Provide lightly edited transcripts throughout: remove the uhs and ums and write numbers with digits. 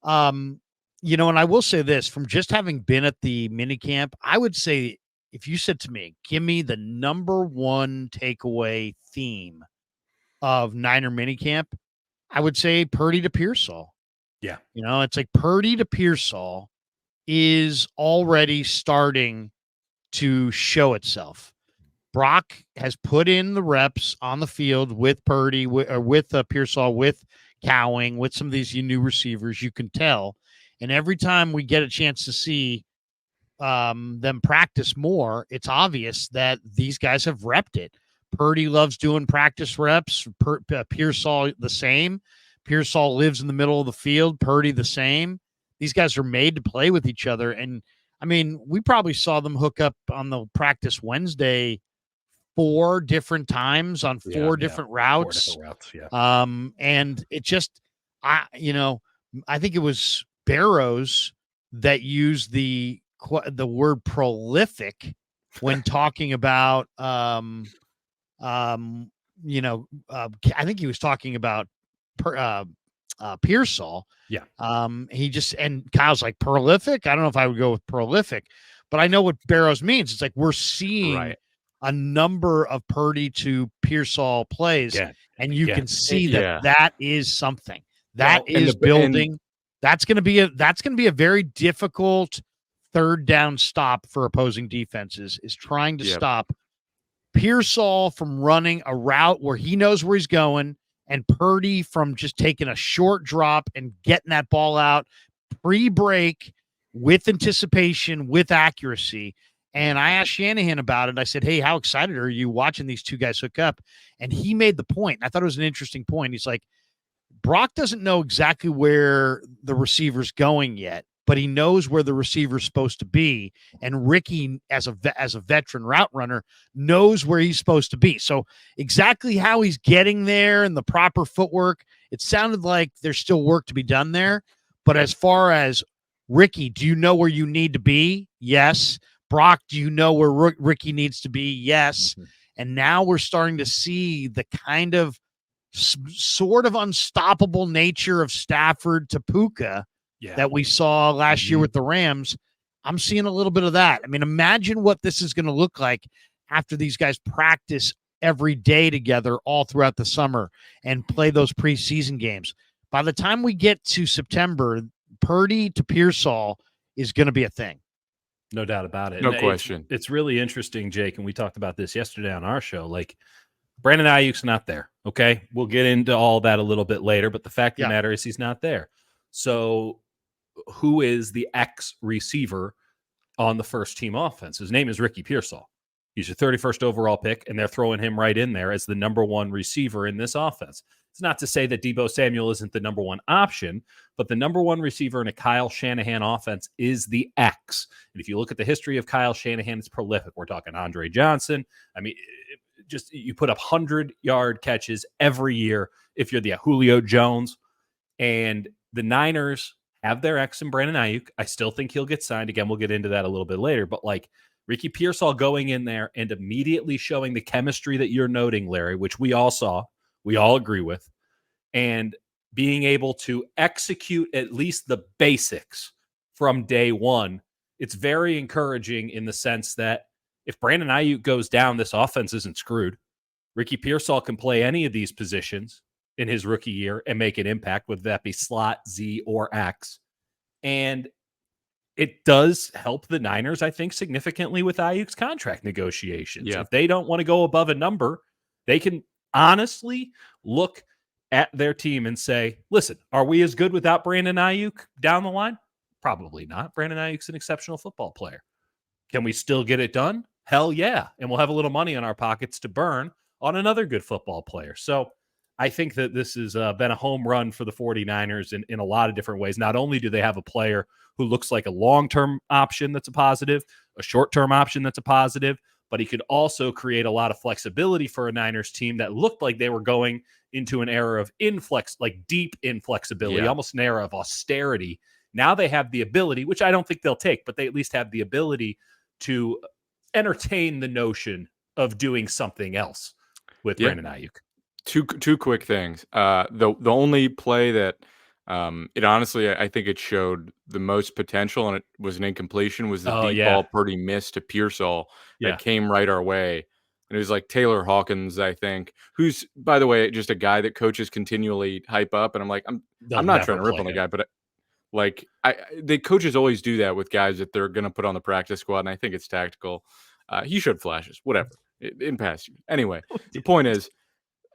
Um, and I will say this from just having been at the minicamp, I would say if you said to me, give me the number one takeaway theme of Niner minicamp, I would say Purdy to Pearsall. Yeah. It's like Purdy to Pearsall is already starting to show itself. Brock has put in the reps on the field with Purdy, with Pearsall, with Cowing, with some of these new receivers. You can tell. And every time we get a chance to see them practice more, it's obvious that these guys have repped it. Purdy loves doing practice reps. Pearsall the same. Pearsall lives in the middle of the field. Purdy the same. These guys are made to play with each other. And I mean, we probably saw them hook up on the practice Wednesday 4 different times on 4 different routes. 4 different routes, yeah. And it just, I think it was Barrows that used the word prolific when talking about, I think he was talking about Pearsall. Yeah. He just, and Kyle's like, prolific. I don't know if I would go with prolific, but I know what Barrows means. It's like we're seeing a number of Purdy to Pearsall plays, and you can see that is something that is building. That's going to be a very difficult third down stop for opposing defenses, is trying to stop Pearsall from running a route where he knows where he's going, and Purdy from just taking a short drop and getting that ball out pre-break with anticipation, with accuracy. And I asked Shanahan about it. I said, hey, how excited are you watching these two guys hook up? And he made the point. I thought it was an interesting point. He's like, Brock doesn't know exactly where the receiver's going yet, but he knows where the receiver's supposed to be. And Ricky, as a veteran route runner, knows where he's supposed to be. So exactly how he's getting there and the proper footwork, it sounded like there's still work to be done there. But as far as Ricky, do you know where you need to be? Yes. Brock, do you know where Ricky needs to be? Yes. Mm-hmm. And now we're starting to see the kind of sort of unstoppable nature of Stafford to Puka that we saw last year with the Rams. I'm seeing a little bit of that. I mean, imagine what this is going to look like after these guys practice every day together all throughout the summer and play those preseason games. By the time we get to September, Purdy to Pearsall is going to be a thing. No doubt about it. No question. It's really interesting, Jake, and we talked about this yesterday on our show. Like, Brandon Ayuk's not there, okay? We'll get into all that a little bit later, but the fact of the matter is he's not there. So who is the X-receiver on the first-team offense? His name is Ricky Pearsall. He's your 31st overall pick, and they're throwing him right in there as the number one receiver in this offense. It's not to say that Deebo Samuel isn't the number one option, but the number one receiver in a Kyle Shanahan offense is the X. And if you look at the history of Kyle Shanahan, it's prolific. We're talking Andre Johnson. I mean, just you put up 100-yard catches every year if you're the Julio Jones. And the Niners have their X in Brandon Ayuk. I still think he'll get signed. Again, we'll get into that a little bit later. But like Ricky Pearsall going in there and immediately showing the chemistry that you're noting, Larry, which we all saw, we all agree with, and being able to execute at least the basics from day one, it's very encouraging in the sense that if Brandon Ayuk goes down, this offense isn't screwed. Ricky Pearsall can play any of these positions in his rookie year and make an impact, whether that be slot, Z, or X. And it does help the Niners, I think, significantly with Ayuk's contract negotiations. Yeah. If they don't want to go above a number, they can honestly look at their team and say, listen, are we as good without Brandon Ayuk down the line? Probably not. Brandon Ayuk's an exceptional football player. Can we still get it done? Hell yeah. And we'll have a little money in our pockets to burn on another good football player. So I think that this has been a home run for the 49ers in a lot of different ways. Not only do they have a player who looks like a long-term option that's a positive, a short-term option that's a positive, but he could also create a lot of flexibility for a Niners team that looked like they were going into an era of deep inflexibility, almost an era of austerity. Now they have the ability, which I don't think they'll take, but they at least have the ability to entertain the notion of doing something else with Brandon Ayuk. Two quick things. The only play that It honestly, I think it showed the most potential, and it was an incompletion, was the deep yeah. ball Purdy missed to Pearsall Yeah. that came right our way. And it was like Taylor Hawkins, I think, who's, by the way, just a guy that coaches continually hype up. And I'm like, I'm not trying to rip on the guy, but like the coaches always do that with guys that they're going to put on the practice squad. And I think it's tactical. He showed flashes, whatever, in past years. Anyway, the point is,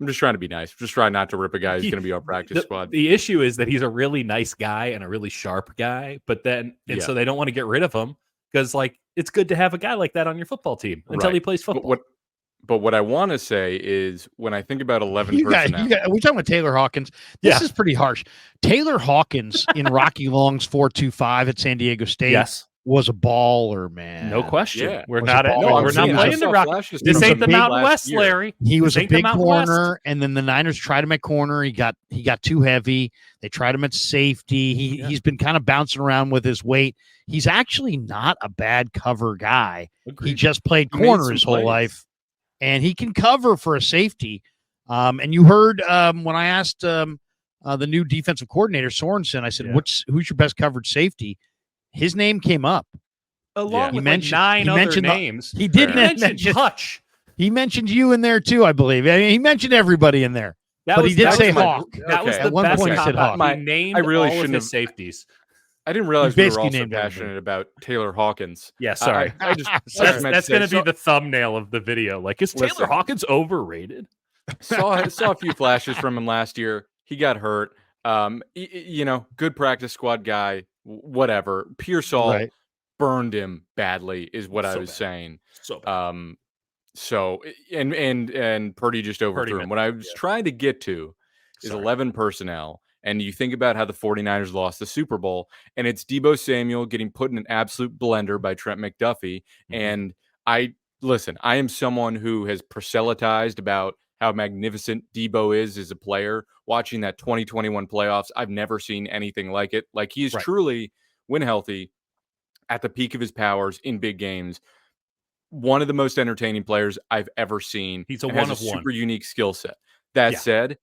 I'm just trying to be nice. Just try not to rip a guy who's going to be on practice squad. The issue is that he's a really nice guy and a really sharp guy, but then so they don't want to get rid of him because like it's good to have a guy like that on your football team until he plays football. But what I want to say is when I think about 11 personnel. We're talking about Taylor Hawkins. This is pretty harsh. Taylor Hawkins in Rocky Long's 4.25 at San Diego State was a baller, man. No question. Yeah. We're not playing the Rocky. This ain't the Mountain West, Larry. He was a big corner, and then the Niners tried him at corner. He got too heavy. They tried him at safety. He's been kind of bouncing around with his weight. He's actually not a bad cover guy. Agreed. He just played corner his whole life. And he can cover for a safety. And you heard when I asked the new defensive coordinator, Sorensen, I said, who's your best coverage safety? His name came up. Along with nine other names. He did mention Hutch. He mentioned you in there too, I believe. I mean, he mentioned everybody in there. But he did say Hawk. That was the best point. He said Hawk. He named all of his safeties. I didn't realize we were also passionate about Taylor Hawkins. Yeah, sorry. That's going to be the thumbnail of the video. Like, is Taylor Hawkins overrated? Saw a few flashes from him last year. He got hurt. Good practice squad guy. Whatever. Pearsall burned him badly, is what I was saying. So bad. And Purdy just overthrew him. What I was trying to get to is 11 personnel. And you think about how the 49ers lost the Super Bowl, and it's Deebo Samuel getting put in an absolute blender by Trent McDuffie. Mm-hmm. And I am someone who has proselytized about how magnificent Deebo is as a player. Watching that 2021 playoffs, I've never seen anything like it. Like, he is truly, when healthy, at the peak of his powers in big games, one of the most entertaining players I've ever seen. He's a super unique skill set. That said,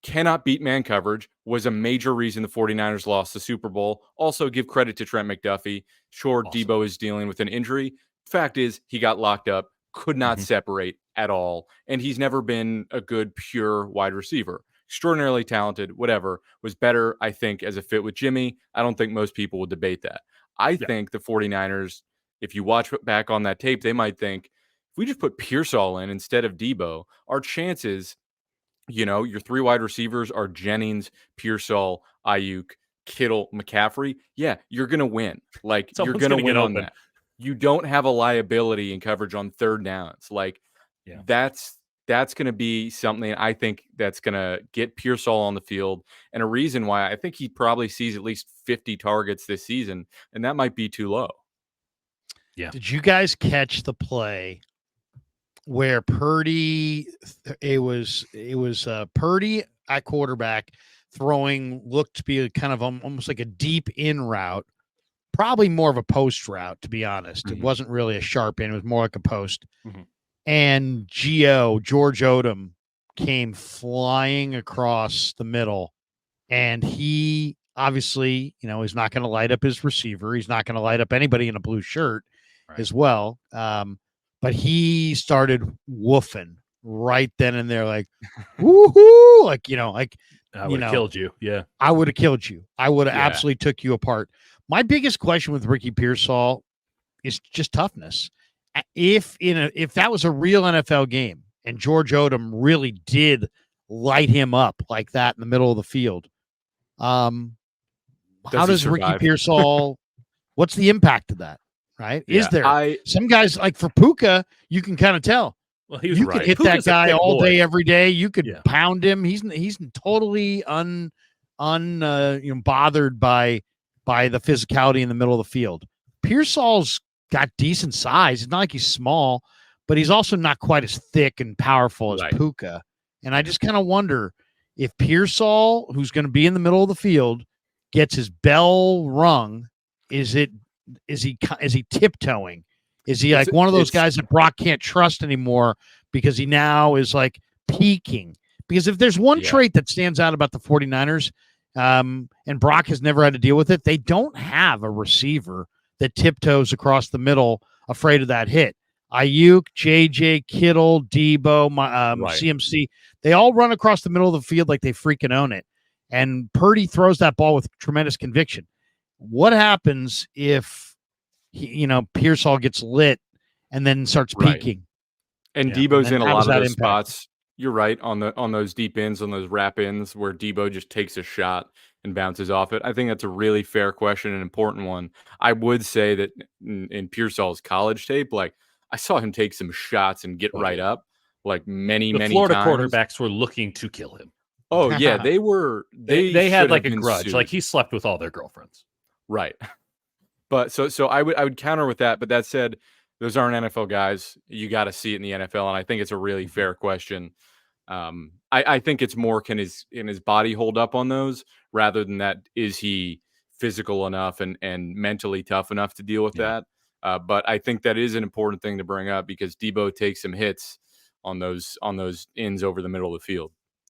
cannot beat man coverage was a major reason the 49ers lost the Super Bowl. Also, give credit to Trent McDuffie. Sure, awesome. Deebo is dealing with an injury. Fact is, he got locked up, could not separate at all, and he's never been a good, pure wide receiver. Extraordinarily talented, whatever, was better, I think, as a fit with Jimmy. I don't think most people would debate that. I think the 49ers, if you watch back on that tape, they might think, if we just put Pearsall in instead of Deebo, our chances... your three wide receivers are Jennings, Pearsall, Ayuk, Kittle, McCaffrey. Yeah, you're going to win. Like, you're going to win on that. You don't have a liability in coverage on third downs. Like, that's going to be something I think that's going to get Pearsall on the field. And a reason why I think he probably sees at least 50 targets this season, and that might be too low. Yeah. Did you guys catch the play where Purdy, it was Purdy at quarterback looked to be kind of almost like a deep in route, probably more of a post route, to be honest. It wasn't really a sharp in, it was more like a post. And George Odom came flying across the middle, and he obviously, he's not going to light up his receiver. He's not going to light up anybody in a blue shirt as well. But he started woofing right then and there, like, woohoo! Like, I would have killed you. Yeah. I would have killed you. I would have absolutely took you apart. My biggest question with Ricky Pearsall is just toughness. If that was a real NFL game and George Odom really did light him up like that in the middle of the field, how does Ricky Pearsall, what's the impact of that? Right? Yeah, is there some guys like for Puka, you can kind of tell. Well, he was you could hit Puka's that guy all day, every day. You could pound him. He's totally bothered by the physicality in the middle of the field. Pearsall's got decent size. It's not like he's small, but he's also not quite as thick and powerful as Puka. And I just kind of wonder if Pearsall, who's going to be in the middle of the field, gets his bell rung. Is he tiptoeing? Is he like one of those guys that Brock can't trust anymore because he now is like peaking? Because if there's one trait that stands out about the 49ers, and Brock has never had to deal with it. They don't have a receiver that tiptoes across the middle afraid of that hit. Ayuk, JJ, Kittle, Debo, CMC, they all run across the middle of the field like they freaking own it. And Purdy throws that ball with tremendous conviction. What happens if Pearsall gets lit and then starts peeking? And Debo's in a lot of those spots. You're right on those deep ends, on those wrap ins where Debo just takes a shot and bounces off it. I think that's a really fair question, an important one. I would say that in Pearsall's college tape, like I saw him take some shots and get right up, like many Florida times. quarterbacks were looking to kill him. Oh yeah, they were. They had like a grudge, like he slept with all their girlfriends. Right. But so I would counter with that. But that said, those aren't NFL guys. You got to see it in the NFL, and I think it's a really fair question. I think it's more can his body hold up on those rather than that is he physical enough and mentally tough enough to deal with that. But I think that is an important thing to bring up because Debo takes some hits on those ends over the middle of the field.